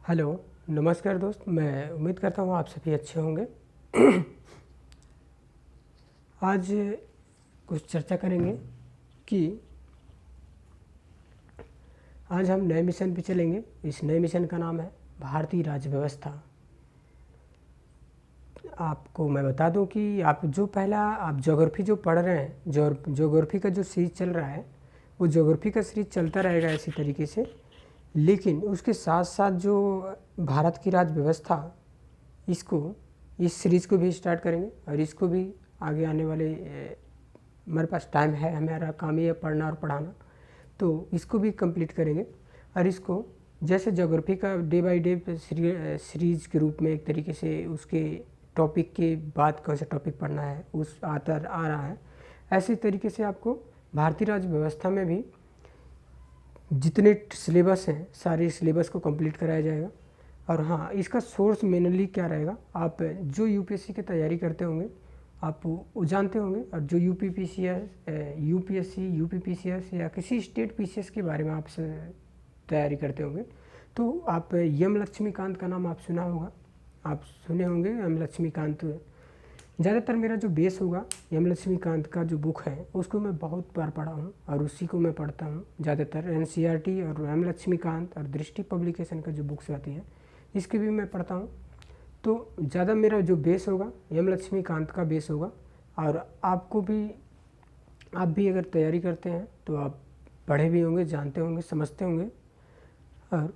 Hello, नमस्कार दोस्त। मैं उम्मीद करता हूँ आप सभी अच्छे होंगे। आज कुछ चर्चा करेंगे कि आज हम नए मिशन पे चलेंगे। इस नए मिशन का नाम है भारतीय राज्य व्यवस्था। आपको मैं बता दूं कि आप ज्योग्राफी जो पढ़ रहे हैं, ज्योग्राफी का जो सीरीज चल रहा है, वो ज्योग्राफी का सीरीज चलता रहेगा इसी तरीके से। लेकिन उसके साथ साथ जो भारत की राज्य व्यवस्था, इसको इस सीरीज़ को भी स्टार्ट करेंगे और इसको भी आगे आने वाले हमारे पास टाइम है, हमारा काम ही है पढ़ना और पढ़ाना, तो इसको भी कंप्लीट करेंगे। और इसको जैसे ज्योग्राफी का डे बाय डे सीरीज़ के रूप में एक तरीके से उसके टॉपिक के बाद कौन सा टॉपिक पढ़ना है उस आ रहा है, ऐसे तरीके से आपको भारतीय राज्य व्यवस्था में भी जितने सिलेबस हैं सारे सिलेबस को कंप्लीट कराया जाएगा। और हाँ, इसका सोर्स मेनली क्या रहेगा, आप जो यूपीएससी की तैयारी करते होंगे आप वो जानते होंगे, और जो यूपीएससी यूपीपीसीएस या किसी स्टेट पीसीएस के बारे में आप तैयारी करते होंगे, तो आप यम लक्ष्मीकांत का नाम आप सुना होगा, आप सुने होंगे यम लक्ष्मीकांत। ज़्यादातर मेरा जो बेस होगा यम लक्ष्मीकांत का जो बुक है उसको मैं बहुत बार पढ़ा हूँ और उसी को मैं पढ़ता हूँ ज़्यादातर। एनसीईआरटी और यम लक्ष्मीकांत और दृष्टि पब्लिकेशन का जो बुक्स आती हैं इसके भी मैं पढ़ता हूँ। तो ज़्यादा मेरा जो बेस होगा यम लक्ष्मीकांत का बेस होगा। और आप भी अगर तैयारी करते हैं तो आप पढ़े भी होंगे, जानते होंगे, समझते होंगे। और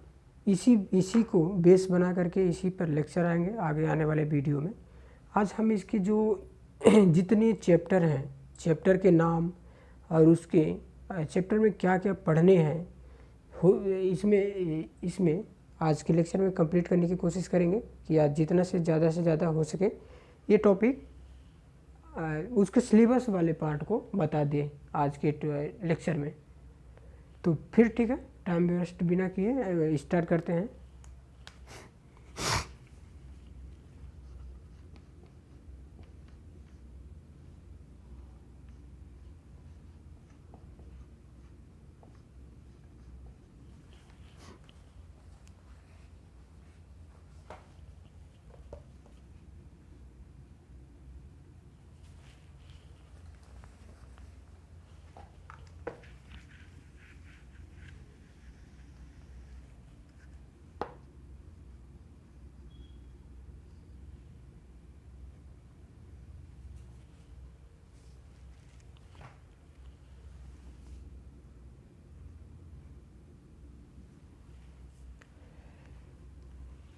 इसी को बेस बना करके इसी पर लेक्चर आएंगे आगे आने वाले वीडियो में। आज हम इसके जो जितने चैप्टर हैं, चैप्टर के नाम और उसके चैप्टर में क्या क्या पढ़ने हैं इसमें आज के लेक्चर में कंप्लीट करने की कोशिश करेंगे कि आज जितना से ज़्यादा हो सके ये टॉपिक उसके सिलेबस वाले पार्ट को बता दें आज के लेक्चर में। तो फिर ठीक है, टाइम वेस्ट बिना किए स्टार्ट करते हैं।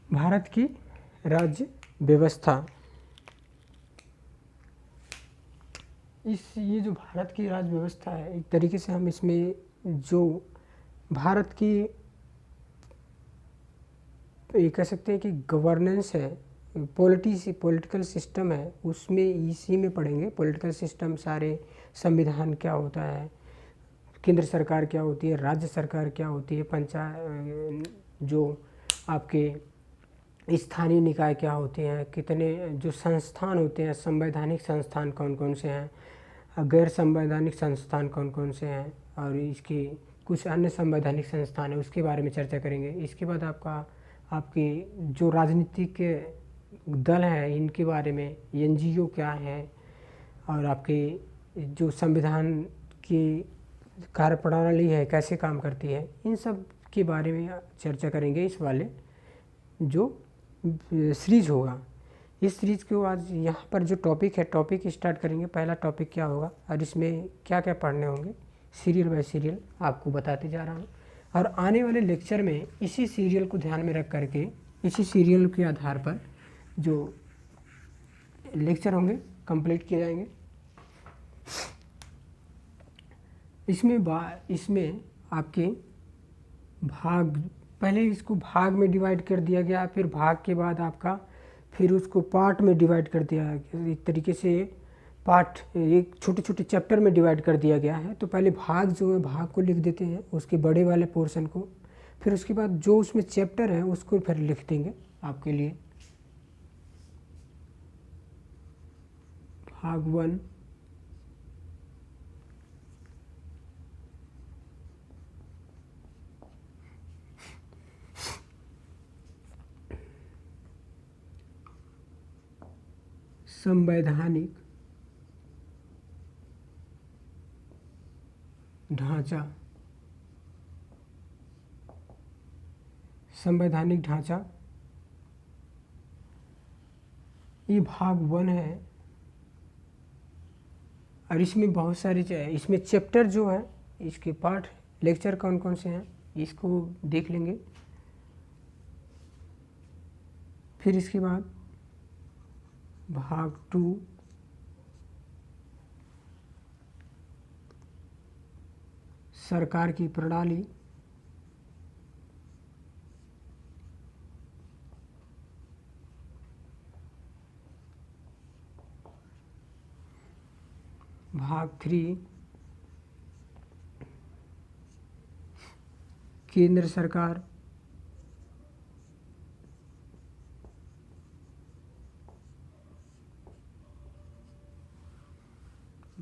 भारत की राज्य व्यवस्था। ये जो भारत की राज्य व्यवस्था है, एक तरीके से हम इसमें जो भारत की ये कह सकते हैं कि गवर्नेंस है, पॉलिटिकल सिस्टम है, उसमें इसी में पढ़ेंगे। पॉलिटिकल सिस्टम सारे, संविधान क्या होता है, केंद्र सरकार क्या होती है, राज्य सरकार क्या होती है, पंचायत जो आपके स्थानीय निकाय क्या होते हैं, कितने जो संस्थान होते हैं, संवैधानिक संस्थान कौन कौन से हैं, गैर संवैधानिक संस्थान कौन कौन से हैं, और इसके कुछ अन्य संवैधानिक संस्थान है उसके बारे में चर्चा करेंगे। इसके बाद आपकी जो राजनीतिक दल हैं इनके बारे में, एनजीओ क्या है, और आपके जो संविधान की कार्यप्रणाली है कैसे काम करती है, इन सब के बारे में चर्चा करेंगे इस वाले जो सीरीज होगा। इस सीरीज़ को आज यहाँ पर जो टॉपिक है, टॉपिक स्टार्ट करेंगे। पहला टॉपिक क्या होगा और इसमें क्या क्या पढ़ने होंगे, सीरियल बाय सीरियल आपको बताते जा रहा हूँ। और आने वाले लेक्चर में इसी सीरियल को ध्यान में रख करके, इसी सीरियल के आधार पर जो लेक्चर होंगे कंप्लीट किए जाएंगे। इसमें आपके पहले इसको भाग में डिवाइड कर दिया गया, फिर भाग के बाद फिर उसको पार्ट में डिवाइड कर दिया, एक तरीके से पार्ट एक छोटे छोटे चैप्टर में डिवाइड कर दिया गया है। तो पहले भाग जो है, भाग को लिख देते हैं, उसके बड़े वाले पोर्शन को, फिर उसके बाद जो उसमें चैप्टर है उसको फिर लिख देंगे आपके लिए। भाग 1, संवैधानिक ढांचा। संवैधानिक ढांचा ये भाग 1 है और इसमें बहुत सारे इसमें चैप्टर जो है, इसके पार्ट लेक्चर कौन कौन से हैं इसको देख लेंगे। फिर इसके बाद भाग 2 सरकार की प्रणाली। भाग 3 केंद्र सरकार।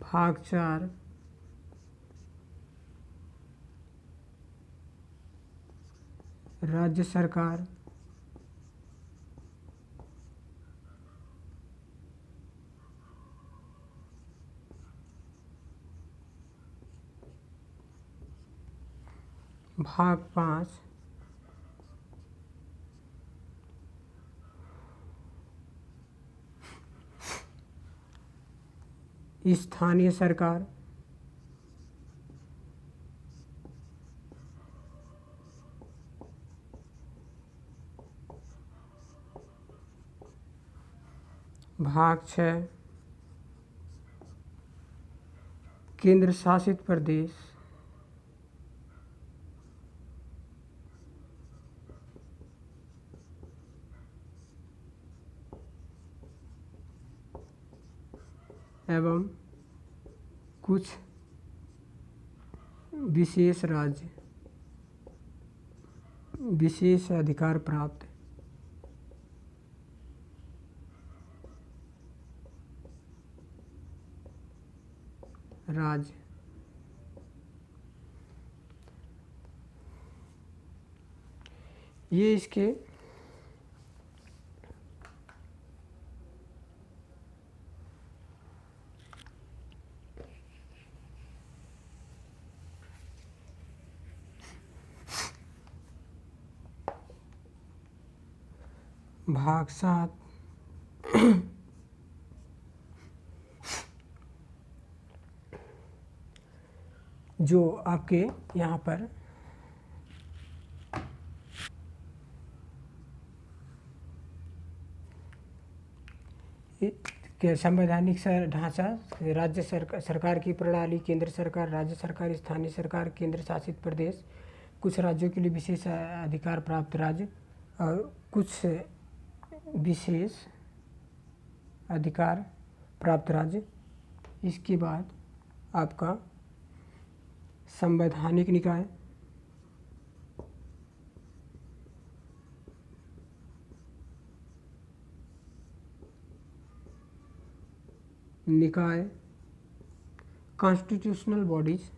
भाग 4 राज्य सरकार। भाग 5 स्थानीय सरकार। भाग 6 केंद्र शासित प्रदेश। एवं कुछ विशेष राज्य, विशेष अधिकार प्राप्त राज्य। ये इसके भाग 7 जो आपके यहाँ पर संवैधानिक ढांचा, राज्य सरकार की प्रणाली, केंद्र सरकार, राज्य सरकार, स्थानीय सरकार, केंद्र शासित प्रदेश, कुछ राज्यों के लिए विशेष अधिकार प्राप्त राज्य और कुछ विशेष अधिकार प्राप्त राज्य। इसके बाद आपका संवैधानिक निकाय। निकाय कॉन्स्टिट्यूशनल बॉडीज।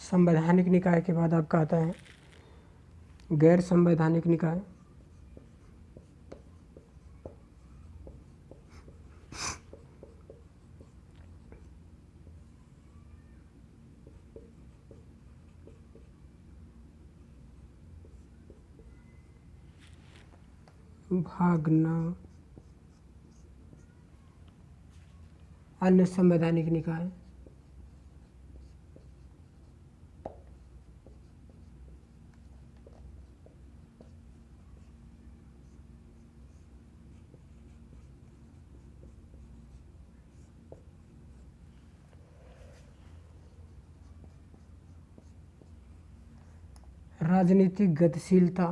संवैधानिक निकाय के बाद आपका आता है गैर संवैधानिक निकाय। भाग 9 अन्य संवैधानिक निकाय। राजनीतिक गतिशीलता,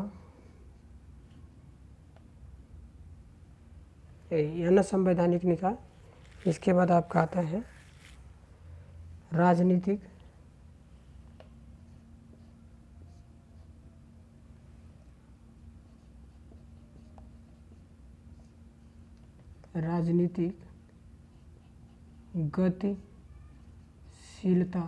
अन्य संवैधानिक निकाय। इसके बाद आपका आता है राजनीतिक गतिशीलता।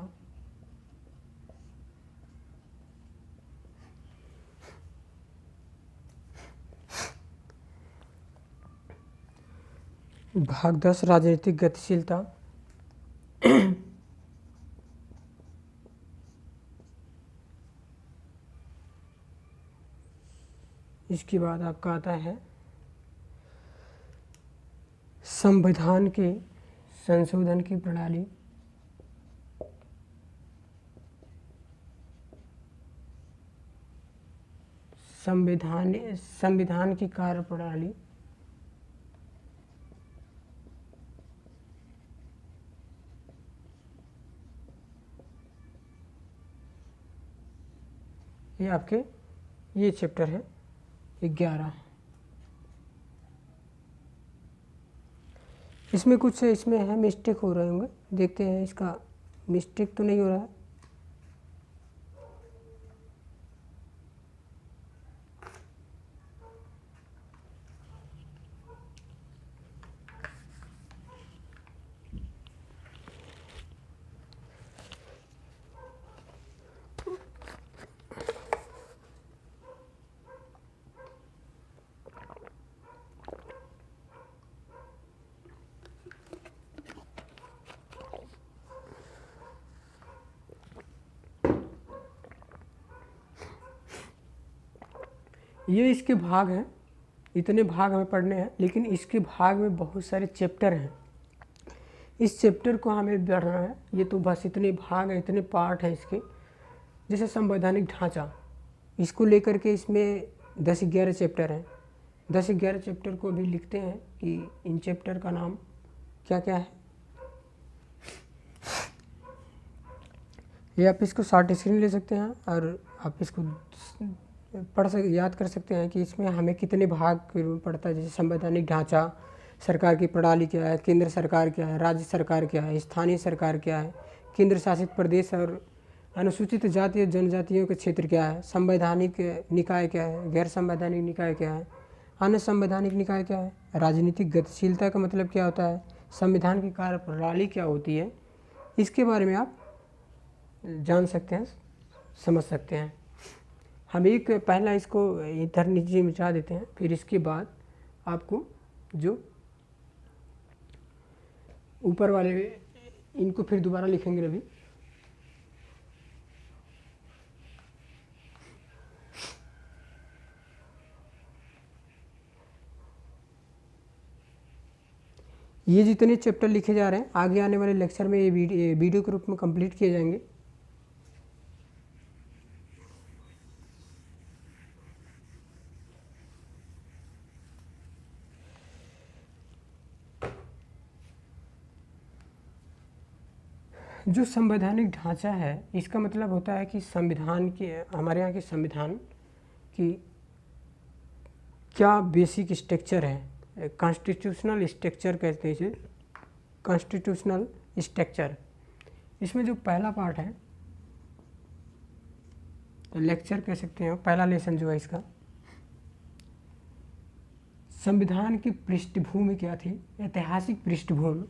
भाग 10 राजनीतिक गतिशीलता। इसके बाद आपका आता है संविधान के संशोधन की प्रणाली। संविधान की कार्यप्रणाली। ये आपके ये चैप्टर है 11। इसमें कुछ इसमें है मिस्टेक हो रहे होंगे, देखते हैं इसका मिस्टेक तो नहीं हो रहा है। ये इसके भाग हैं, इतने भाग हमें पढ़ने हैं, लेकिन इसके भाग में बहुत सारे चैप्टर हैं। इस चैप्टर को हमें पढ़ना है। ये तो बस इतने भाग हैं, इतने पार्ट हैं इसके। जैसे संवैधानिक ढांचा, इसको लेकर के इसमें 10-11 चैप्टर हैं। 10-11 चैप्टर को भी लिखते हैं कि इन चैप्टर का नाम क्या क्या है। ये आप इसको शॉर्ट स्क्रीन ले सकते हैं और आप इसको याद कर सकते हैं कि इसमें हमें कितने भाग के रूप में पड़ता है। जैसे संवैधानिक ढांचा, सरकार की प्रणाली क्या है, केंद्र सरकार क्या है, राज्य सरकार क्या है, स्थानीय सरकार क्या है, केंद्र शासित प्रदेश और अनुसूचित जाति और जनजातियों के क्षेत्र क्या है, संवैधानिक निकाय क्या है, गैर संवैधानिक निकाय क्या है, अन्य संवैधानिक निकाय क्या है, राजनीतिक गतिशीलता का मतलब क्या होता है, संविधान की कार्यप्रणाली क्या होती है, इसके बारे में आप जान सकते हैं, समझ सकते हैं। हम एक पहला इसको इधर नीचे मिटा देते हैं, फिर इसके बाद आपको जो ऊपर वाले इनको फिर दोबारा लिखेंगे रवि। ये जितने चैप्टर लिखे जा रहे हैं आगे आने वाले लेक्चर में ये वीडियो के रूप में कंप्लीट किए जाएंगे। जो संवैधानिक ढांचा है इसका मतलब होता है कि संविधान की, हमारे यहाँ के संविधान की क्या बेसिक स्ट्रक्चर है। कॉन्स्टिट्यूशनल स्ट्रक्चर कहते हैं इसे, कॉन्स्टिट्यूशनल स्ट्रक्चर। इसमें जो पहला पार्ट है, लेक्चर कह सकते हैं, पहला लेसन जो है इसका, संविधान की पृष्ठभूमि क्या थी, ऐतिहासिक पृष्ठभूमि,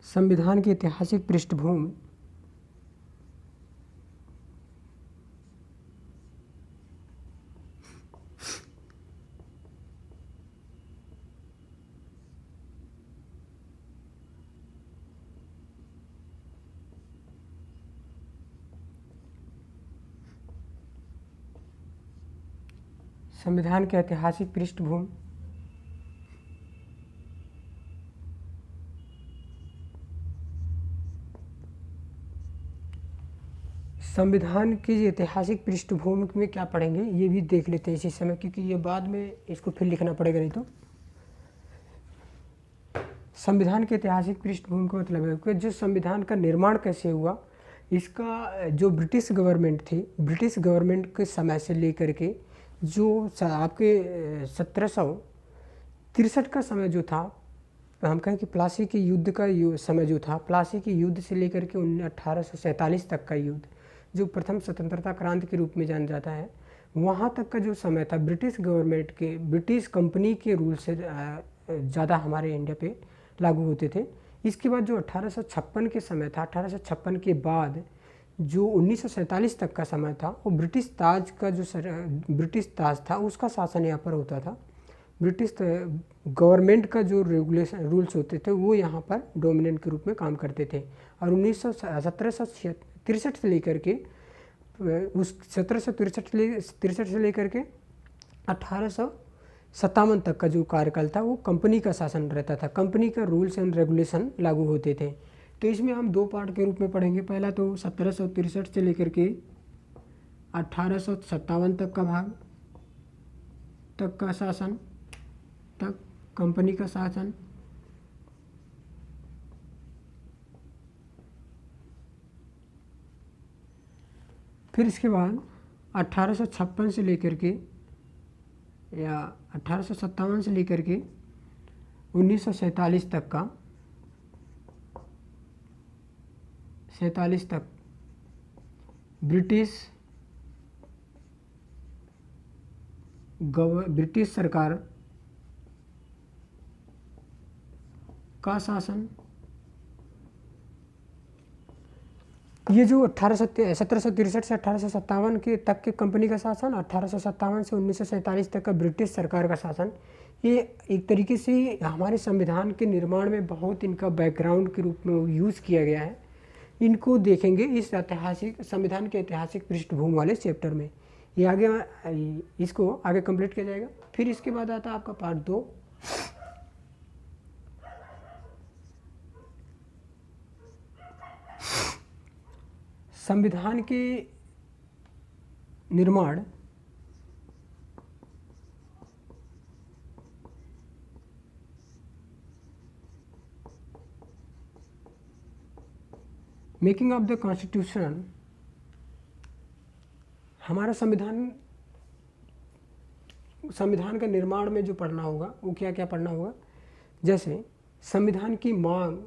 संविधान की ऐतिहासिक पृष्ठभूमि। संविधान की ऐतिहासिक पृष्ठभूमि, संविधान की ऐतिहासिक पृष्ठभूमि में क्या पढ़ेंगे ये भी देख लेते हैं इसी समय, क्योंकि ये बाद में इसको फिर लिखना पड़ेगा नहीं तो। संविधान की ऐतिहासिक पृष्ठभूमि का मतलब है कि जो संविधान का निर्माण कैसे हुआ, इसका जो ब्रिटिश गवर्नमेंट थी, ब्रिटिश गवर्नमेंट के समय से लेकर के जो आपके 1763 का समय जो था, हम कहें कि प्लासी के युद्ध का समय जो था, प्लासी के युद्ध से लेकर के 1847 तक का युद्ध, जो प्रथम स्वतंत्रता क्रांति के रूप में जाना जाता है, वहाँ तक का जो समय था ब्रिटिश गवर्नमेंट के, ब्रिटिश कंपनी के रूल से ज़्यादा हमारे इंडिया पे लागू होते थे। इसके बाद जो 1856 के समय था, 1856 के बाद जो 1947 तक का समय था, वो ब्रिटिश ताज का जो ब्रिटिश ताज था उसका शासन यहाँ पर होता था। ब्रिटिश गवर्नमेंट का जो रेगुलेशन रूल्स होते थे वो यहाँ पर डोमिनेंट के रूप में काम करते थे। और 1763 से लेकर के उस 1763 से लेकर के 1857 तक का जो कार्यकाल था वो कंपनी का शासन रहता था, कंपनी का रूल्स एंड रेगुलेशन लागू होते थे। तो इसमें हम दो पार्ट के रूप में पढ़ेंगे। पहला तो 1763 से लेकर के 1857 तक का भाग तक का शासन, तक कंपनी का शासन। फिर इसके बाद 1856 से लेकर के या 1857 से लेकर के 1947 तक का 47 तक ब्रिटिश सरकार का शासन। ये जो 1763 से 1857 के तक के कंपनी का शासन, 1857 से 1947 तक का ब्रिटिश सरकार का शासन, ये एक तरीके से हमारे संविधान के निर्माण में बहुत इनका बैकग्राउंड के रूप में यूज़ किया गया है। इनको देखेंगे इस ऐतिहासिक संविधान के ऐतिहासिक पृष्ठभूमि वाले चैप्टर में। ये आगे इसको आगे कंप्लीट किया जाएगा। फिर इसके बाद आता है आपका पार्ट 2, संविधान के निर्माण मेकिंग ऑफ द कॉन्स्टिट्यूशन। हमारा संविधान का निर्माण में जो पढ़ना होगा वो क्या क्या पढ़ना होगा, जैसे संविधान की मांग,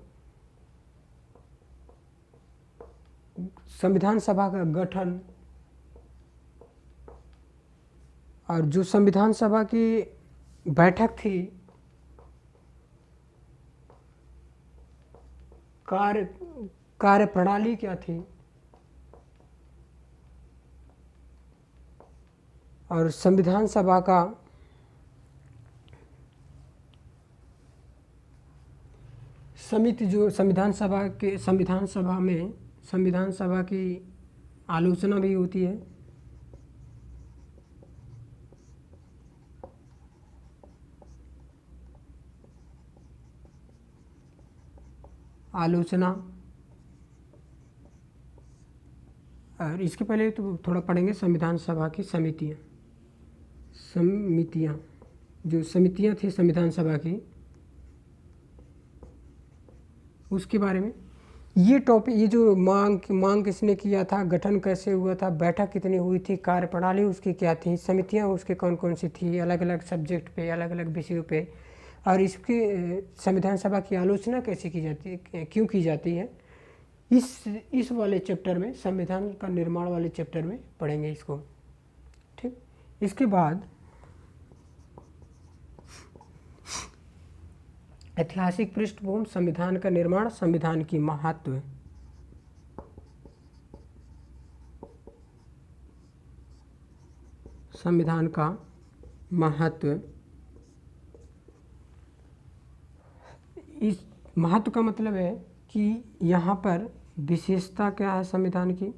संविधान सभा का गठन, और जो संविधान सभा की बैठक थी, कार्यप्रणाली क्या थी, और संविधान सभा का समिति, जो संविधान सभा में संविधान सभा की आलोचना भी होती है, आलोचना। और इसके पहले तो थोड़ा पढ़ेंगे संविधान सभा की समितियाँ, जो समितियाँ थी संविधान सभा की, उसके बारे में। ये टॉपिक, ये जो मांग किसने किया था, गठन कैसे हुआ था, बैठक कितनी हुई थी, कार्यप्रणाली उसकी क्या थी, समितियाँ उसके कौन कौन सी थी, अलग अलग सब्जेक्ट पे, अलग अलग विषयों पे, और इसकी संविधान सभा की आलोचना कैसे की जाती है, क्यों की जाती है, इस वाले चैप्टर में, संविधान का निर्माण वाले चैप्टर में पढ़ेंगे इसको। ठीक, इसके बाद ऐतिहासिक पृष्ठभूमि, संविधान का निर्माण, संविधान की महत्व, संविधान का महत्व। इस महत्व का मतलब है कि यहाँ पर विशेषता क्या है संविधान की,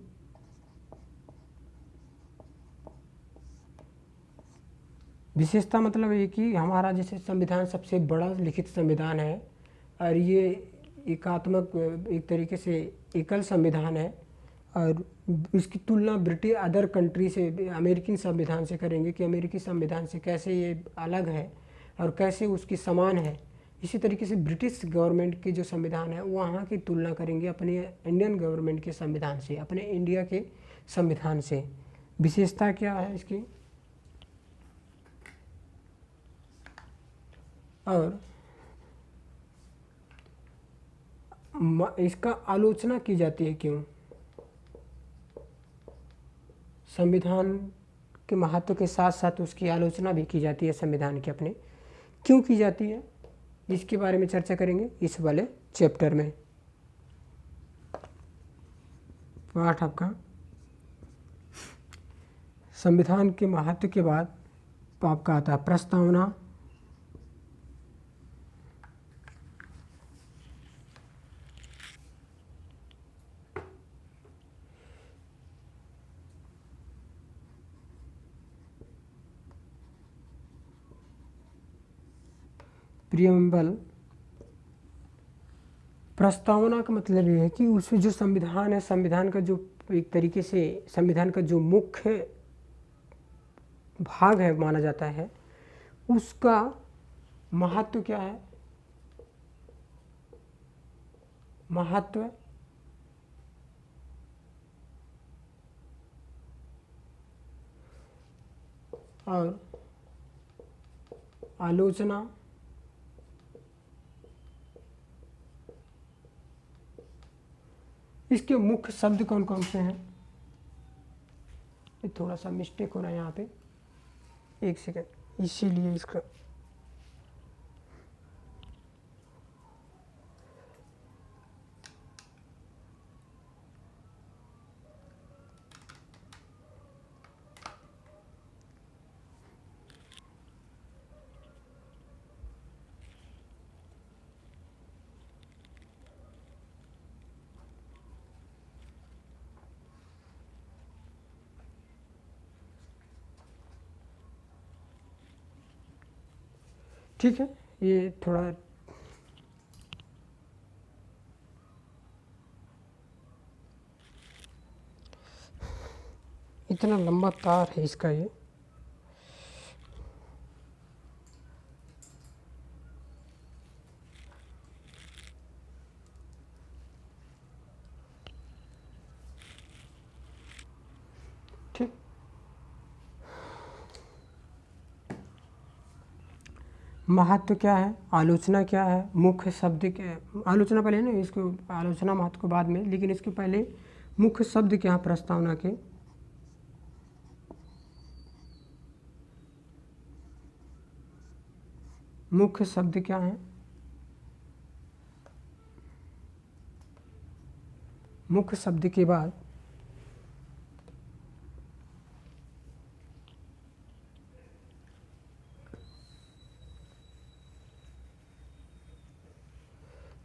विशेषता मतलब ये कि हमारा जैसे संविधान सबसे बड़ा लिखित संविधान है, और ये एकात्मक, एक तरीके से एकल संविधान है, और इसकी तुलना ब्रिटिश अदर कंट्री से, अमेरिकन संविधान से करेंगे कि अमेरिकी संविधान से कैसे ये अलग है और कैसे उसकी समान है। इसी तरीके से ब्रिटिश गवर्नमेंट की जो संविधान है वहाँ की तुलना करेंगे अपने इंडियन गवर्नमेंट के संविधान से, अपने इंडिया के संविधान से। विशेषता क्या है इसकी, और इसका आलोचना की जाती है क्यों, संविधान के महत्व के साथ साथ उसकी आलोचना भी की जाती है संविधान के अपने, क्यों की जाती है, इसके बारे में चर्चा करेंगे इस वाले चैप्टर में। पाठ आपका संविधान के महत्व के बाद आपका आता है प्रस्तावना, प्रियम्बल प्रस्तावना का मतलब ये है कि उसमें जो संविधान है, संविधान का जो एक तरीके से संविधान का जो मुख्य भाग है माना जाता है, उसका महत्व क्या है? महत्व और आलोचना इसके मुख्य शब्द कौन कौन से हैं? ये थोड़ा सा मिस्टेक हो रहा है यहाँ पे, एक सेकंड, इसीलिए इसका ठीक है। ये थोड़ा इतना लंबा तार है इसका ये। ठीक, महत्व क्या है, आलोचना क्या है, मुख्य शब्द क्या, आलोचना पहले ना, इसको आलोचना महत्व को बाद में, लेकिन इसके पहले मुख्य शब्द क्या है प्रस्तावना के? मुख्य शब्द क्या है? मुख्य शब्द के बाद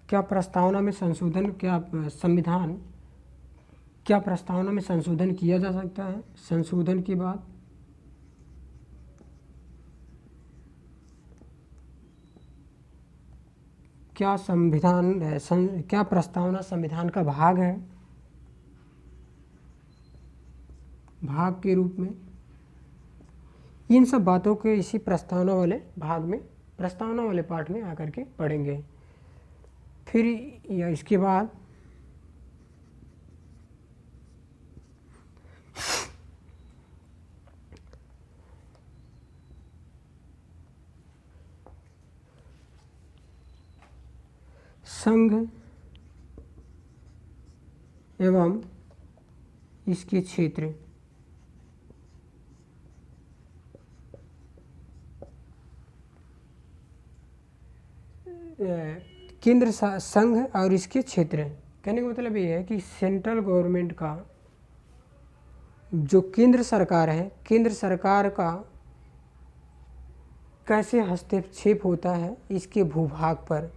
क्या प्रस्तावना में संशोधन, क्या संविधान, क्या प्रस्तावना में संशोधन किया जा सकता है? संशोधन के बाद क्या संविधान क्या प्रस्तावना संविधान का भाग है, भाग के रूप में? इन सब बातों के इसी प्रस्तावना वाले भाग में, प्रस्तावना वाले पार्ट में आकर के पढ़ेंगे। फिर या इसके बाद संघ एवं इसके क्षेत्र, केंद्र संघ और इसके क्षेत्र। कहने का मतलब ये है कि सेंट्रल गवर्नमेंट का जो केंद्र सरकार है, केंद्र सरकार का कैसे हस्तक्षेप होता है इसके भूभाग पर,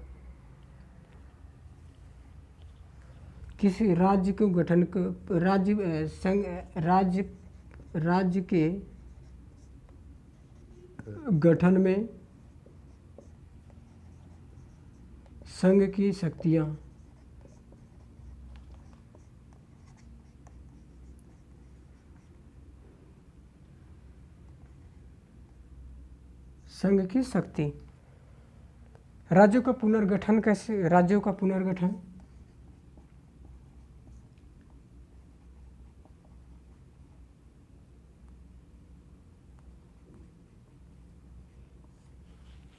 किसी राज्य को गठन राज्य संघ राज्य के गठन में संघ की शक्तियाँ, संघ की शक्ति। राज्यों का पुनर्गठन कैसे, राज्यों का पुनर्गठन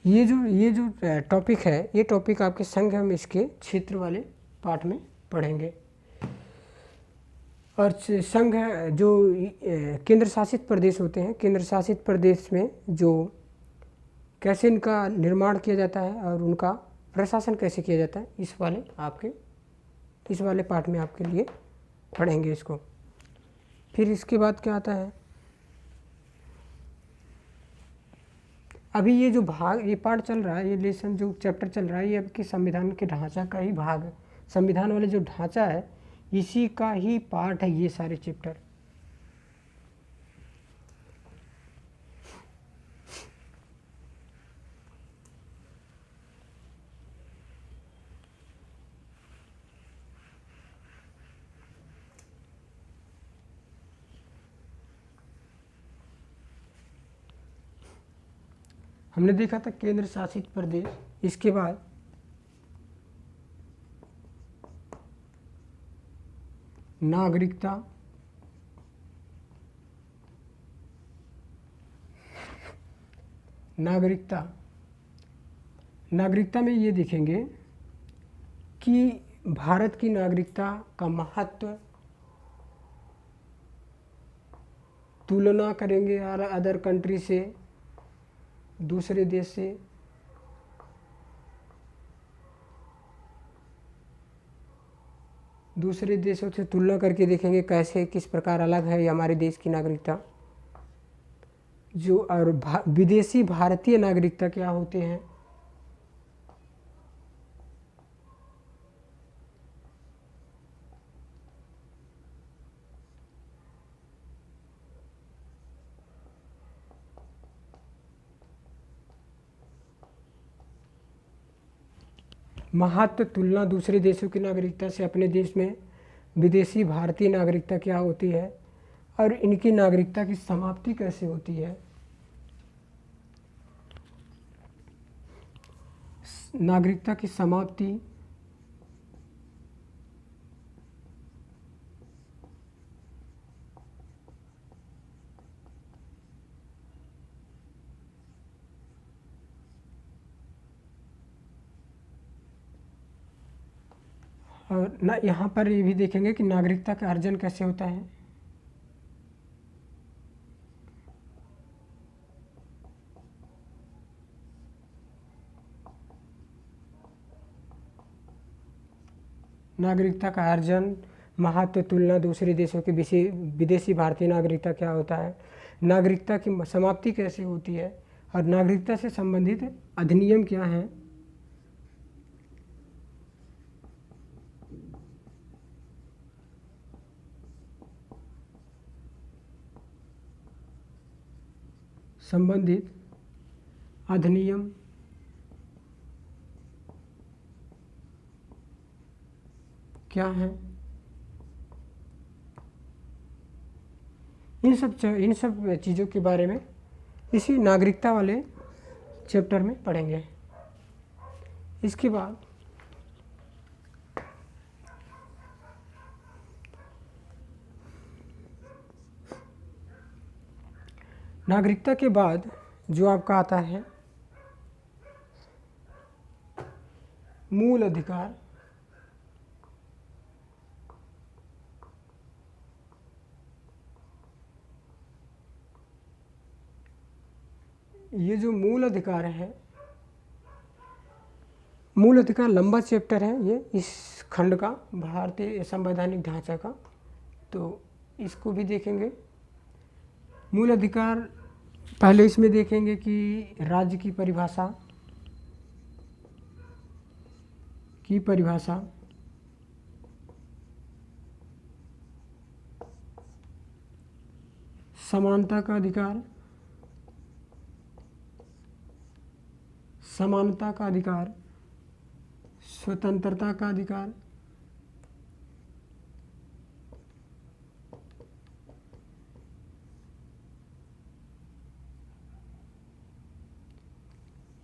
ये जो टॉपिक है, ये टॉपिक आपके संघ हम इसके क्षेत्र वाले पार्ट में पढ़ेंगे। और संघ जो केंद्र शासित प्रदेश होते हैं, केंद्र शासित प्रदेश में जो कैसे इनका निर्माण किया जाता है और उनका प्रशासन कैसे किया जाता है, इस वाले पार्ट में आपके लिए पढ़ेंगे इसको। फिर इसके बाद क्या आता है, अभी ये जो भाग, ये पार्ट चल रहा है, ये लेसन जो चैप्टर चल रहा है, ये आपके संविधान के ढांचा का ही भाग है। संविधान वाले जो ढांचा है इसी का ही पार्ट है ये सारे चैप्टर। हमने देखा था केंद्र शासित प्रदेश। इसके बाद नागरिकता, नागरिकता नागरिकता में ये देखेंगे कि भारत की नागरिकता का महत्व, तुलना करेंगे अदर कंट्री से, दूसरे देश से। दूसरे देशों से तुलना करके देखेंगे कैसे किस प्रकार अलग है हमारे देश की नागरिकता जो, और विदेशी भारतीय नागरिकता क्या होते हैं। महत्व, तुलना दूसरे देशों की नागरिकता से अपने देश में विदेशी भारतीय नागरिकता क्या होती है और इनकी नागरिकता की समाप्ति कैसे होती है। नागरिकता की समाप्ति और ना, यहाँ पर ये भी देखेंगे कि नागरिकता का अर्जन कैसे होता है। नागरिकता का अर्जन, महत्व, तुलना दूसरे देशों के विदेशी भारतीय नागरिकता क्या होता है, नागरिकता की समाप्ति कैसे होती है और नागरिकता से संबंधित अधिनियम क्या हैं। संबंधित अधिनियम क्या है। इन सब चीज़ों के बारे में इसी नागरिकता वाले चैप्टर में पढ़ेंगे। इसके बाद नागरिकता के बाद जो आपका आता है मूल अधिकार। ये जो मूल अधिकार है, मूल अधिकार लंबा चैप्टर है ये इस खंड का, भारतीय संवैधानिक ढांचा का, तो इसको भी देखेंगे। मूल अधिकार पहले इसमें देखेंगे कि राज्य की परिभाषा समानता का अधिकार, समानता का अधिकार, स्वतंत्रता का अधिकार,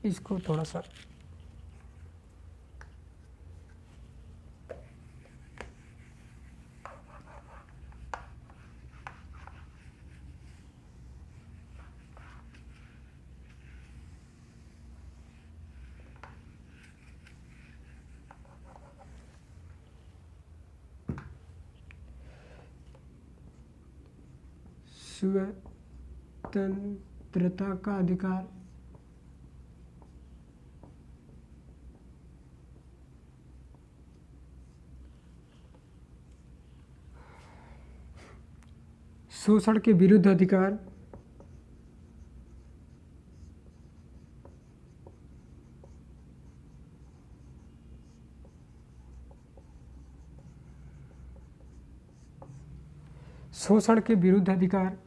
इसको थोड़ा सा स्वतंत्रता का अधिकार, शोषण के विरुद्ध अधिकार, शोषण के विरुद्ध अधिकार,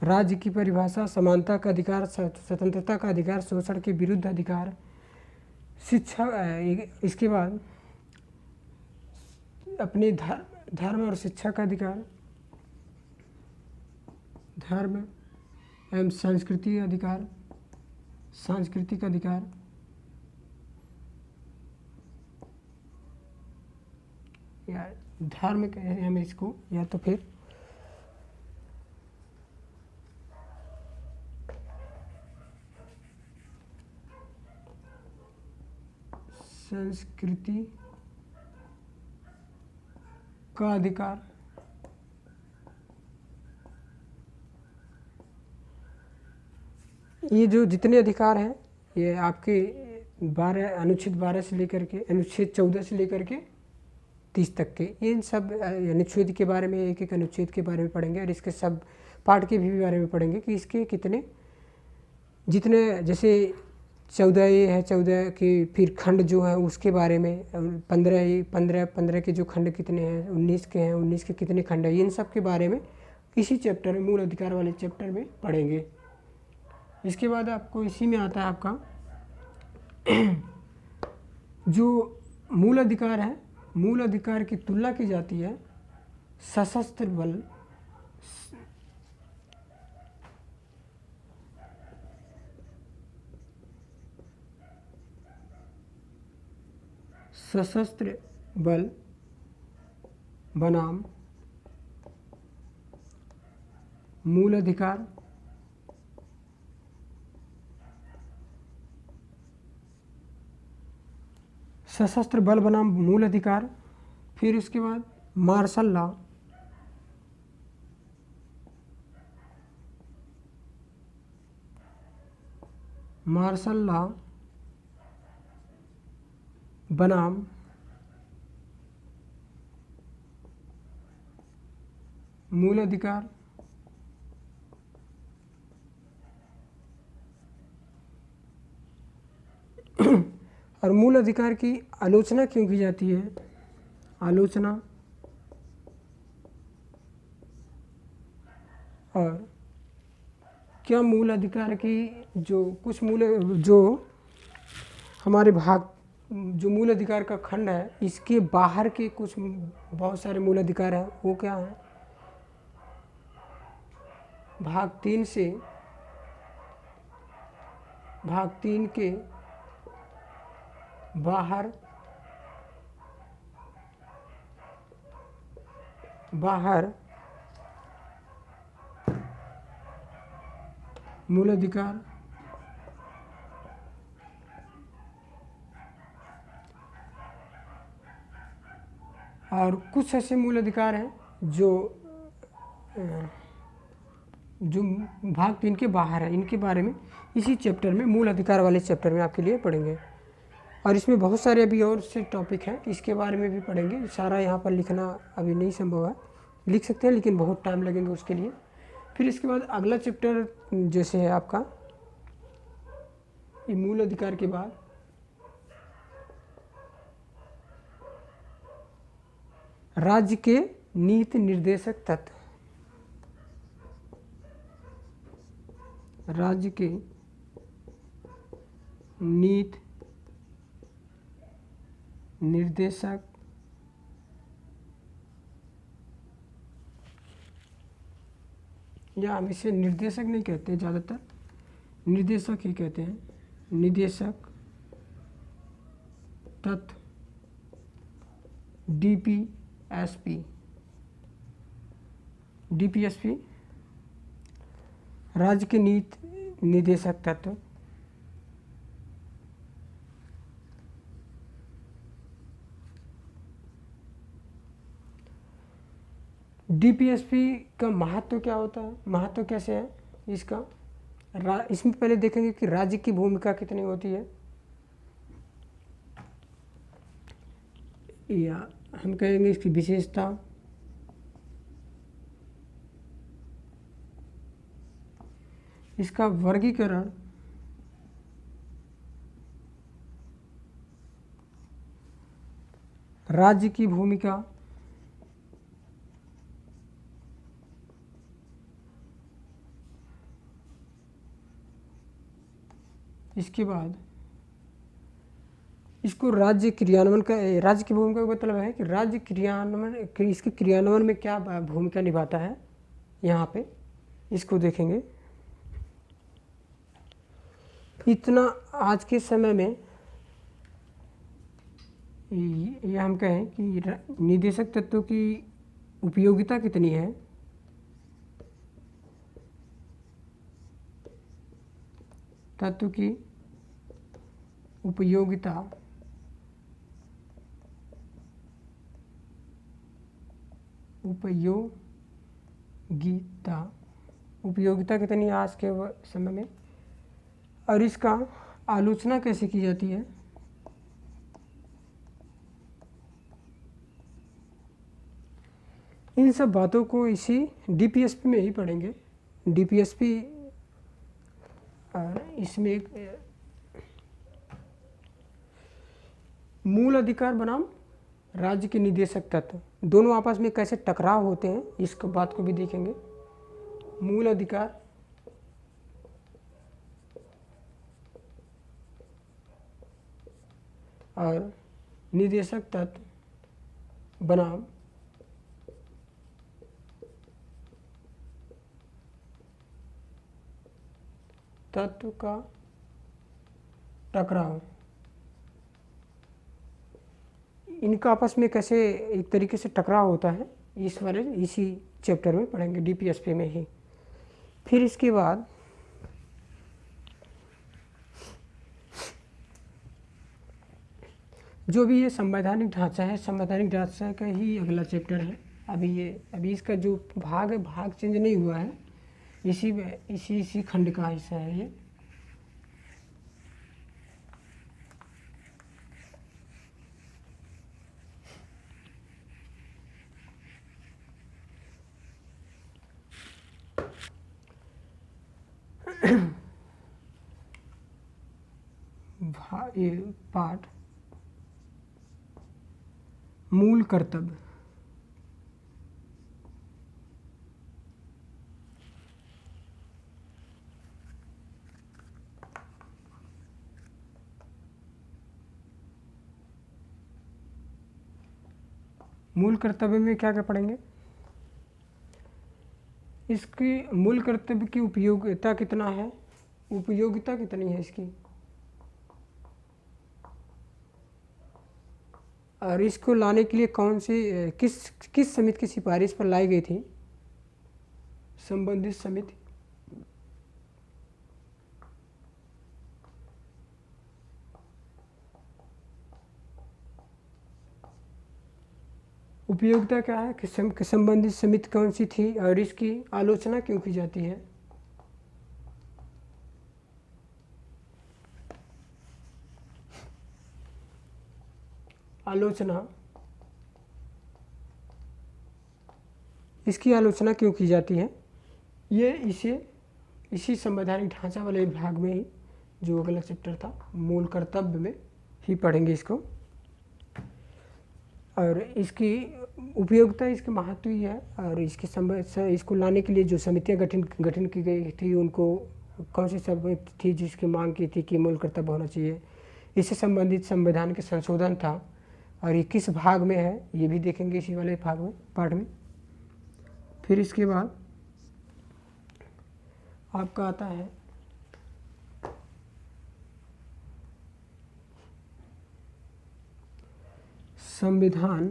राज्य की परिभाषा, समानता का अधिकार, स्वतंत्रता का अधिकार, शोषण के विरुद्ध अधिकार, शिक्षा। इसके बाद अपने धर्म और शिक्षा का अधिकार, धर्म एवं संस्कृति अधिकार, सांस्कृतिक अधिकार, या धार्मिक है हम इसको, या तो फिर संस्कृति का अधिकार। ये जो जितने अधिकार हैं ये आपके 12 अनुच्छेद 12 से लेकर के अनुच्छेद 14 से लेकर के 30 तक के, इन सब अनुच्छेद के बारे में, एक एक अनुच्छेद के बारे में पढ़ेंगे और इसके सब पार्ट के भी बारे में पढ़ेंगे कि इसके कितने, जितने, जैसे 14 ये है 14 के, फिर खंड जो है उसके बारे में 15 के जो खंड कितने हैं, 19 के हैं, 19 के कितने खंड हैं, इन सब के बारे में इसी चैप्टर में, मूल अधिकार वाले चैप्टर में पढ़ेंगे। इसके बाद आपको इसी में आता है आपका जो मूल अधिकार है, मूल अधिकार की तुलना की जाती है सशस्त्र बल, सशस्त्र बल बनाम मूल अधिकार, सशस्त्र बल बनाम मूल अधिकार। फिर उसके बाद मार्शल लॉ, मार्शल लॉ बनाम मूल अधिकार। और मूल अधिकार की आलोचना क्यों की जाती है? आलोचना और क्या मूल अधिकार की जो कुछ जो हमारे भाग, जो मूल अधिकार का खंड है, इसके बाहर के कुछ बहुत सारे मूल अधिकार हैं, वो क्या है? भाग 3 से भाग 3 के बाहर मूल अधिकार, और कुछ ऐसे मूल अधिकार हैं जो भाग 3 के बाहर है, इनके बारे में इसी चैप्टर में, मूल अधिकार वाले चैप्टर में आपके लिए पढ़ेंगे। और इसमें बहुत सारे अभी और से टॉपिक हैं, इसके बारे में भी पढ़ेंगे। सारा यहाँ पर लिखना अभी नहीं संभव है, लिख सकते हैं लेकिन बहुत टाइम लगेंगे उसके लिए। फिर इसके बाद अगला चैप्टर जैसे है आपका, ये मूल अधिकार के बाद राज्य के नीति निर्देशक तत्व, राज्य के नीति निर्देशक या हम इसे निर्देशक नहीं कहते, ज़्यादातर निर्देशक ही कहते हैं, निर्देशक तत्व, डीपीएसपी, राज्य के नीति निर्देशक तत्व। डीपीएसपी का महत्व क्या होता है, महत्व कैसे है इसका? इसमें पहले देखेंगे कि राज्य की भूमिका कितनी होती है, या हम कहेंगे इसकी विशेषता, इसका वर्गीकरण, राज्य की भूमिका, इसके बाद इसको राज्य क्रियान्वयन का, राज्य की भूमिका का मतलब है कि राज्य क्रियान्वयन, इसके क्रियान्वयन में क्या भूमिका निभाता है, यहाँ पे इसको देखेंगे। इतना आज के समय में ये हम कहें कि निर्देशक तत्वों की उपयोगिता कितनी है, तत्व की उपयोगिता उपयोगिता कितनी है आज के समय में, और इसका आलोचना कैसे की जाती है। इन सब बातों को इसी डीपीएसपी में ही पढ़ेंगे। डीपीएसपी और इसमें एक मूल अधिकार बनाम राज्य के निदेशक तत्व दोनों आपस में कैसे टकराव होते हैं, इस बात को भी देखेंगे। मूल अधिकार और निदेशक तत्व बनाम तत्व का टकराव, इनका आपस में कैसे एक तरीके से टकराव होता है, इस वाले इसी चैप्टर में पढ़ेंगे, डीपीएसपी में ही। फिर इसके बाद जो भी ये संवैधानिक ढांचा है, संवैधानिक ढांचा का ही अगला चैप्टर है। अभी इसका जो भाग है, भाग चेंज नहीं हुआ है, इसी खंड का हिस्सा है ये। ये पाठ मूल कर्तव्य, मूल कर्तव्य में क्या क्या पढ़ेंगे। इसकी मूल कर्तव्य की उपयोगिता कितना है, उपयोगिता कितनी है इसकी, और इसको लाने के लिए कौन सी किस समिति की सिफारिश पर लाई गई थी, संबंधित समिति। उपयोगिता क्या है कि संबंधित समिति कौन सी थी और इसकी आलोचना क्यों की जाती है। आलोचना, इसकी आलोचना क्यों की जाती है, ये इसी संवैधानिक ढांचा वाले भाग में ही, जो अगला चैप्टर था मूल कर्तव्य में ही पढ़ेंगे इसको। और इसकी उपयोगिता, इसके महत्व ही है, और इसको लाने के लिए जो समितियां गठन की गई थी, उनको कौन सी समिति थी जिसकी मांग की थी कि मूल कर्तव्य होना चाहिए, इससे संबंधित संविधान के संशोधन था, और ये किस भाग में है ये भी देखेंगे इसी वाले भाग में, पाठ में। फिर इसके बाद आपका आता है संविधान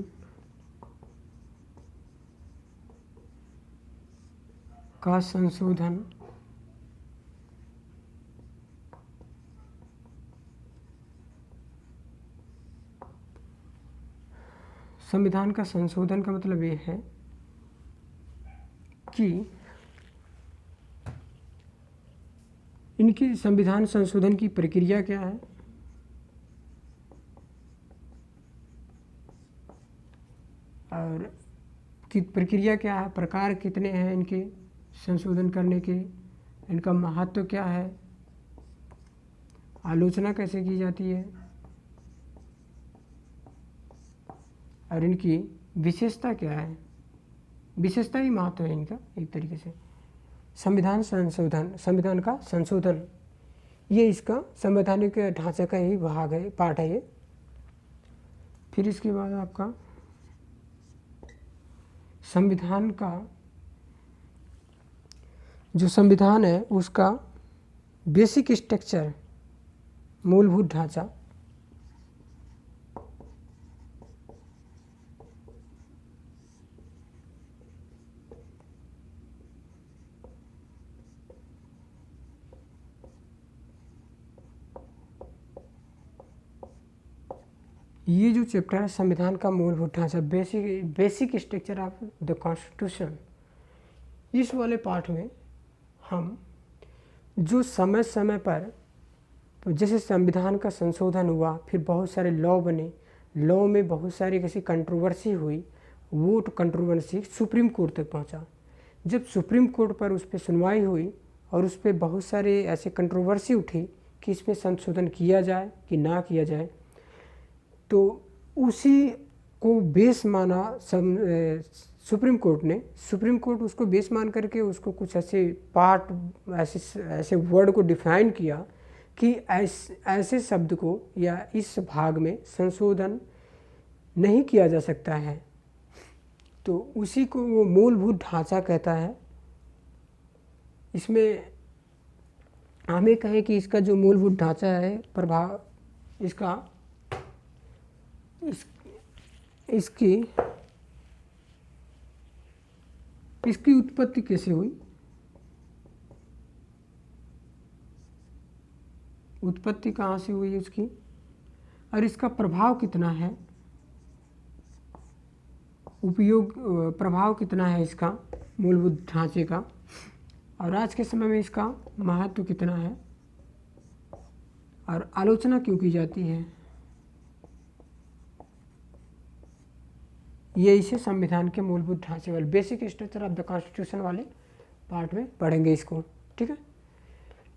का संशोधन, संविधान का संशोधन का मतलब ये है कि इनकी संविधान संशोधन की प्रक्रिया क्या है, और की प्रक्रिया क्या है, प्रकार कितने हैं इनके संशोधन करने के, इनका महत्व क्या है, आलोचना कैसे की जाती है, और इनकी विशेषता क्या है। विशेषता ही महत्व है इनका एक तरीके से। संविधान का संशोधन, ये इसका संवैधानिक ढांचे का ही भाग है, पार्ट है ये। फिर इसके बाद आपका संविधान का जो संविधान है उसका बेसिक स्ट्रक्चर, मूलभूत ढांचा। ये जो चैप्टर है संविधान का मूलभूत ढांचा, basic structure of the constitution, इस वाले पाठ में हम जो समय समय पर जैसे संविधान का संशोधन हुआ, फिर बहुत सारे लॉ बने, लॉ में बहुत सारी कैसी कंट्रोवर्सी हुई, वो कंट्रोवर्सी सुप्रीम कोर्ट तक पहुंचा। जब सुप्रीम कोर्ट पर उस पर सुनवाई हुई और उस पर बहुत सारे ऐसे कंट्रोवर्सी उठी कि इसमें संशोधन किया जाए कि ना किया जाए, तो उसी को बेस माना सुप्रीम कोर्ट ने। सुप्रीम कोर्ट उसको बेस मान करके उसको कुछ ऐसे पार्ट ऐसे वर्ड को डिफाइन किया कि ऐसे शब्द को या इस भाग में संशोधन नहीं किया जा सकता है, तो उसी को वो मूलभूत ढांचा कहता है। इसमें हमें कहें कि इसका जो मूलभूत ढांचा है, प्रभाव इसका इसकी उत्पत्ति कैसे हुई, उत्पत्ति कहाँ से हुई उसकी, और इसका प्रभाव कितना है, उपयोग प्रभाव कितना है इसका मूलभूत ढांचे का, और आज के समय में इसका महत्व कितना है, और आलोचना क्यों की जाती है। ये इसे संविधान के मूलभूत ढांचे वाले basic structure of the constitution वाले पार्ट में पढ़ेंगे इसको। ठीक है,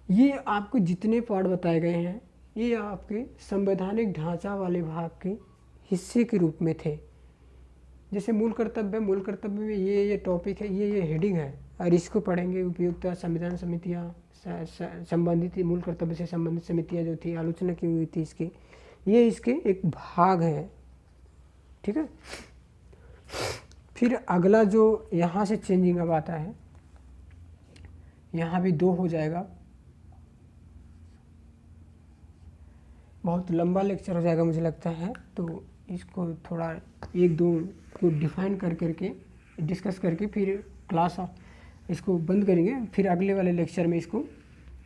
ये आपको जितने पार्ट बताए गए हैं ये आपके संवैधानिक ढांचा वाले भाग के हिस्से के रूप में थे। जैसे मूल कर्तव्य में ये टॉपिक है, ये हेडिंग है, और इसको पढ़ेंगे। उपयोगिता, संविधान समितियाँ, संबंधित मूल कर्तव्य से संबंधित समितियाँ जो थी, आलोचना की हुई थी इसकी, ये इसके एक भाग है। ठीक है, फिर अगला जो यहाँ से चेंजिंग अब आता है, यहाँ भी 2 हो जाएगा, बहुत लंबा लेक्चर हो जाएगा मुझे लगता है, तो इसको थोड़ा 1-2 को डिफाइन करके डिस्कस करके फिर क्लास इसको बंद करेंगे, फिर अगले वाले लेक्चर में इसको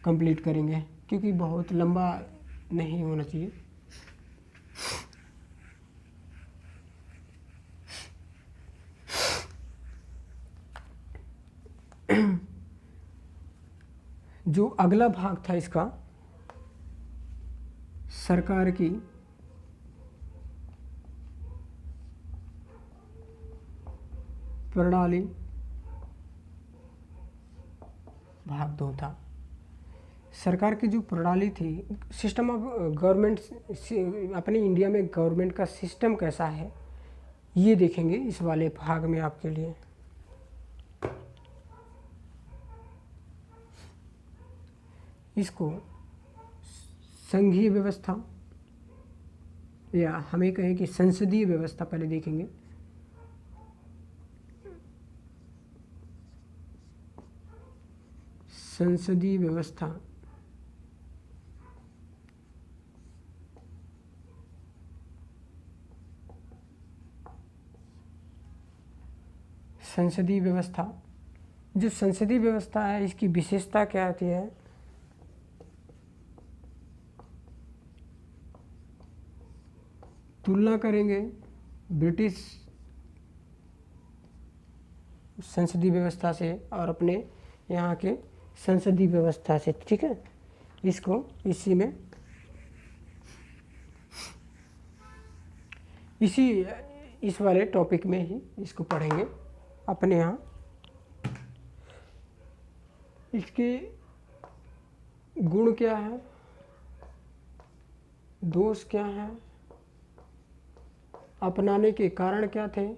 कंप्लीट करेंगे, क्योंकि बहुत लंबा नहीं होना चाहिए। जो अगला भाग था इसका, सरकार की प्रणाली, भाग 2 था। सरकार की जो प्रणाली थी, सिस्टम ऑफ गवर्नमेंट, अपने इंडिया में गवर्नमेंट का सिस्टम कैसा है, ये देखेंगे इस वाले भाग में आपके लिए। इसको संघीय व्यवस्था, या हमें कहें कि संसदीय व्यवस्था पहले देखेंगे। संसदीय व्यवस्था, संसदीय व्यवस्था, जो संसदीय व्यवस्था है इसकी विशेषता क्या होती है, तुलना करेंगे ब्रिटिश संसदीय व्यवस्था से और अपने यहाँ के संसदीय व्यवस्था से। ठीक है, इसको इसी में इस वाले टॉपिक में ही इसको पढ़ेंगे अपने यहाँ। इसके गुण क्या है, दोष क्या है, अपनाने के कारण क्या थे,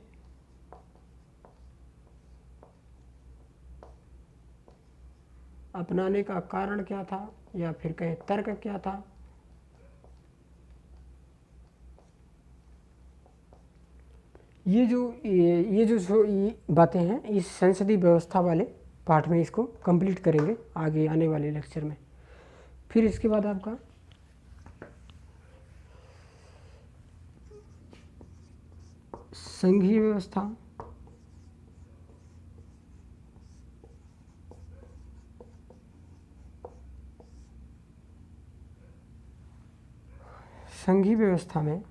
अपनाने का कारण क्या था, या फिर कहें तर्क क्या था, ये जो बातें हैं इस संसदीय व्यवस्था वाले पार्ट में इसको कंप्लीट करेंगे आगे आने वाले लेक्चर में। फिर इसके बाद आपका संघीय व्यवस्था, संघीय व्यवस्था में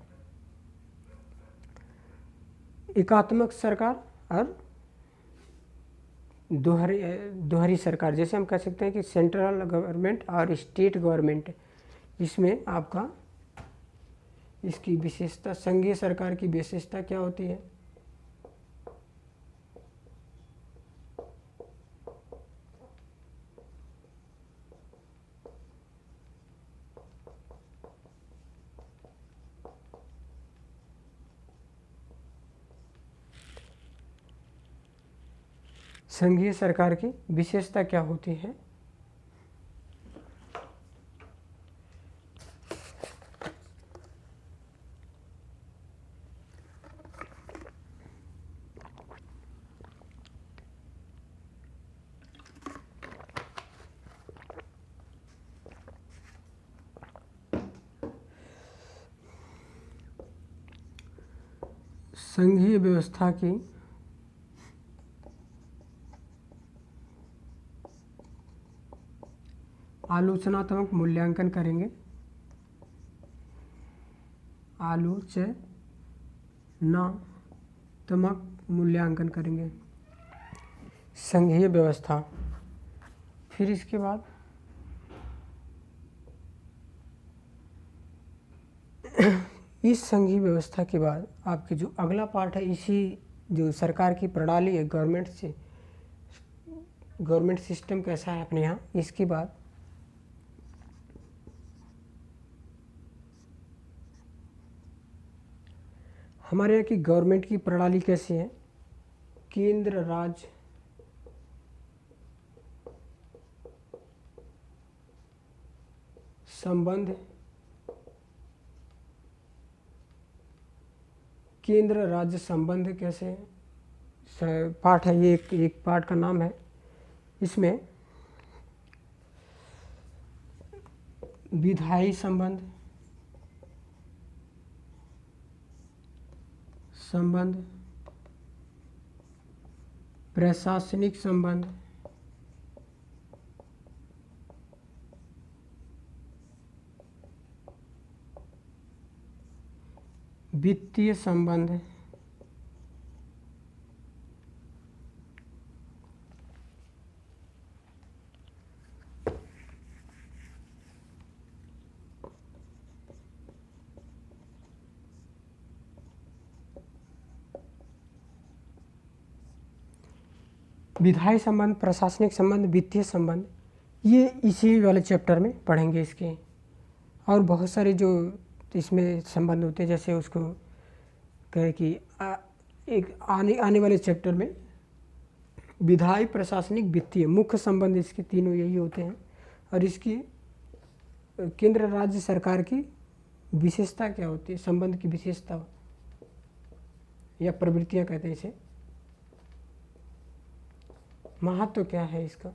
एकात्मक सरकार और दोहरी सरकार, जैसे हम कह सकते हैं कि सेंट्रल गवर्नमेंट और स्टेट गवर्नमेंट, इसमें आपका इसकी विशेषता, संघीय सरकार की विशेषता क्या होती है? संघीय सरकार की विशेषता क्या होती है? संघीय व्यवस्था की आलोचनात्मक मूल्यांकन करेंगे, आलोचनात्मक मूल्यांकन करेंगे संघीय व्यवस्था। फिर इसके बाद इस संघीय व्यवस्था के बाद आपके जो अगला पार्ट है, इसी जो सरकार की प्रणाली है, गवर्नमेंट सिस्टम कैसा है अपने यहाँ, इसके बाद हमारे यहाँ की गवर्नमेंट की प्रणाली कैसी है? केंद्र राज्य संबंध, केंद्र राज्य संबंध कैसे पार्ट है, ये एक पार्ट का नाम है। इसमें विधायी संबंध, प्रशासनिक संबंध, वित्तीय संबंध, विधायी संबंध, प्रशासनिक संबंध, वित्तीय संबंध, ये इसी वाले चैप्टर में पढ़ेंगे इसके। और बहुत सारे जो इसमें संबंध होते हैं, जैसे उसको कहे कि एक आने वाले चैप्टर में विधायी, प्रशासनिक, वित्तीय मुख्य संबंध इसके तीनों यही होते हैं। और इसकी केंद्र राज्य सरकार की विशेषता क्या होती है, संबंध की विशेषता या प्रवृत्तियां कहते हैं इसे। महत्व क्या है इसका?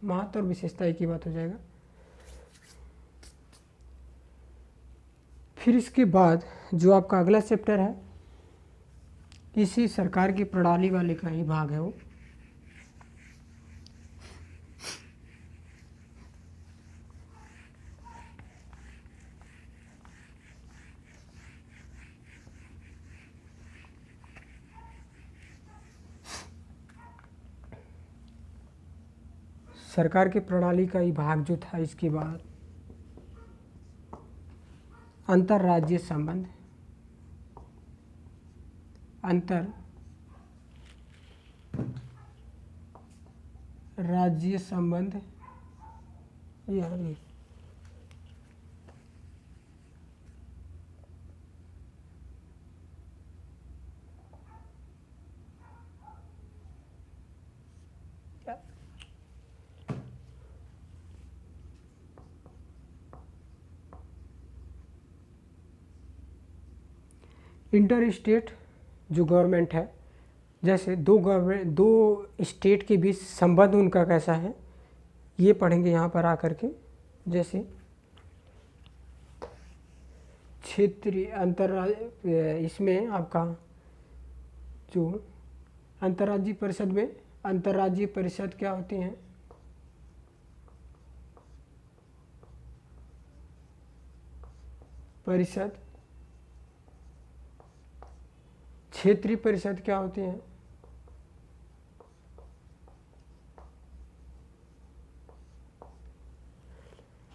महत्व और विशेषता एक ही बात हो जाएगा। फिर इसके बाद जो आपका अगला चैप्टर है, इसी सरकार की प्रणाली वाले का ही भाग है वो। सरकार की प्रणाली का ही भाग जो था, इसके बाद अंतर्राज्यीय संबंध, अंतर्राज्यीय संबंध, यानी इंटर स्टेट जो गवर्नमेंट है, जैसे दो स्टेट के बीच संबंध उनका कैसा है, ये पढ़ेंगे यहाँ पर आकर के। जैसे क्षेत्रीय अंतर्राज्य, इसमें आपका जो अंतर्राज्यीय परिषद में अंतर्राज्यीय परिषद क्या होती हैं? परिषद। क्षेत्रीय परिषद क्या होती हैं?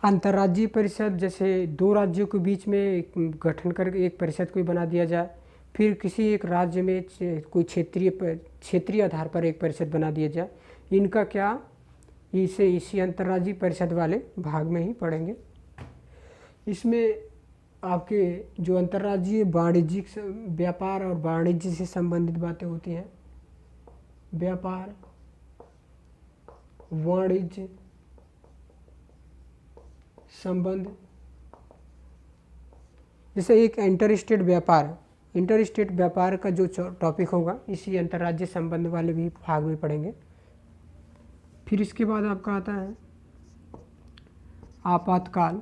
अंतर्राज्यीय परिषद, जैसे दो राज्यों के बीच में गठन करके एक परिषद कोई बना दिया जाए, फिर किसी एक राज्य में कोई क्षेत्रीय आधार पर एक परिषद बना दिया जाए, इनका क्या इसी अंतर्राज्यीय परिषद वाले भाग में ही पढ़ेंगे। इसमें आपके जो अंतर्राज्यीय वाणिज्यिक व्यापार और वाणिज्य से संबंधित बातें होती हैं, व्यापार, वाणिज्य संबंध, जैसे एक इंटर स्टेट व्यापार का जो टॉपिक होगा इसी अंतर्राज्यीय संबंध वाले भी भाग में पढ़ेंगे। फिर इसके बाद आपका आता है आपातकाल।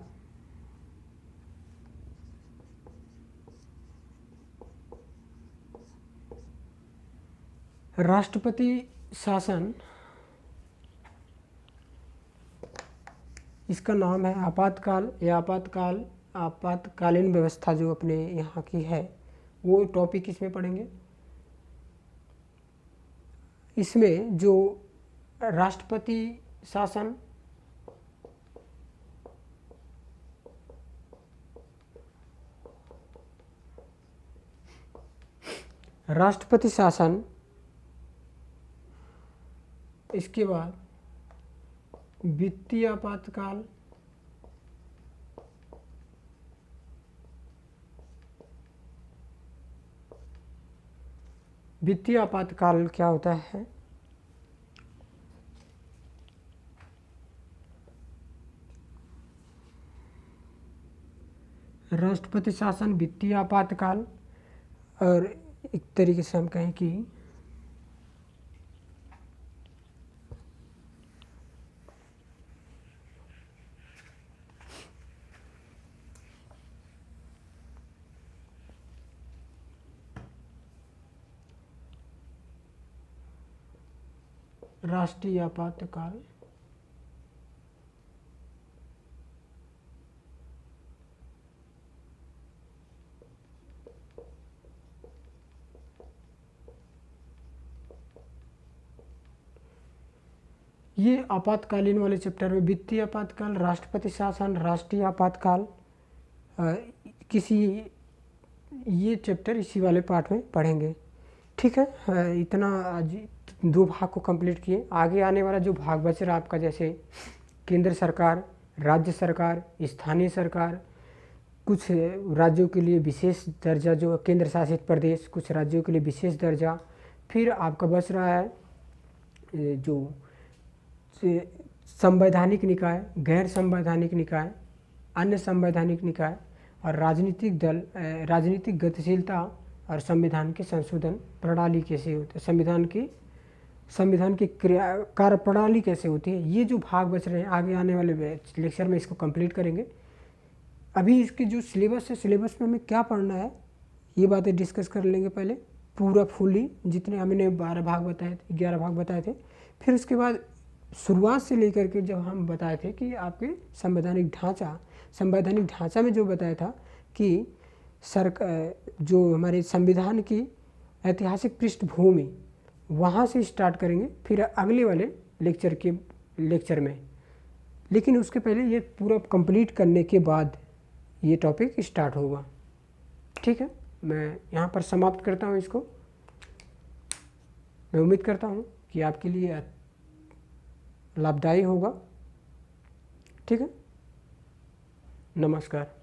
राष्ट्रपति शासन, इसका नाम है आपातकाल या आपातकालीन व्यवस्था जो अपने यहाँ की है, वो टॉपिक इसमें पढ़ेंगे। इसमें जो राष्ट्रपति शासन, इसके बाद वित्तीय आपातकाल, वित्तीय आपातकाल क्या होता है? राष्ट्रपति शासन, वित्तीय आपातकाल, और एक तरीके से हम कहें कि राष्ट्रीय आपातकाल। ये आपातकालीन वाले चैप्टर में वित्तीय आपातकाल, राष्ट्रपति शासन, राष्ट्रीय आपातकाल, ये चैप्टर इसी वाले पार्ट में पढ़ेंगे। ठीक है, इतना आज 2 भाग को कंप्लीट किए। आगे आने वाला जो भाग बच रहा आपका, जैसे केंद्र सरकार, राज्य सरकार, स्थानीय सरकार, कुछ राज्यों के लिए विशेष दर्जा जो केंद्र शासित प्रदेश, कुछ राज्यों के लिए विशेष दर्जा, फिर आपका बच रहा है जो संवैधानिक निकाय, गैर संवैधानिक निकाय, अन्य संवैधानिक निकाय, और राजनीतिक दल, राजनीतिक गतिशीलता, और संविधान के संशोधन प्रणाली कैसे होती है, संविधान की क्रिया कार्य प्रणाली कैसे होती है। ये जो भाग बच रहे हैं आगे आने वाले लेक्चर में इसको कंप्लीट करेंगे। अभी इसके जो सिलेबस है, सिलेबस में हमें क्या पढ़ना है ये बातें डिस्कस कर लेंगे पहले पूरा फुली, जितने हमने 12 भाग बताए थे, 11 भाग बताए थे। फिर उसके बाद शुरुआत से लेकर के जब हम बताए थे कि आपके संवैधानिक ढांचा में जो बताया था कि जो हमारे संविधान की ऐतिहासिक पृष्ठभूमि, वहाँ से स्टार्ट करेंगे फिर अगले वाले लेक्चर में। लेकिन उसके पहले ये पूरा कंप्लीट करने के बाद ये टॉपिक स्टार्ट होगा। ठीक है, मैं यहाँ पर समाप्त करता हूँ इसको। मैं उम्मीद करता हूँ कि आपके लिए लाभदायी होगा। ठीक है, नमस्कार।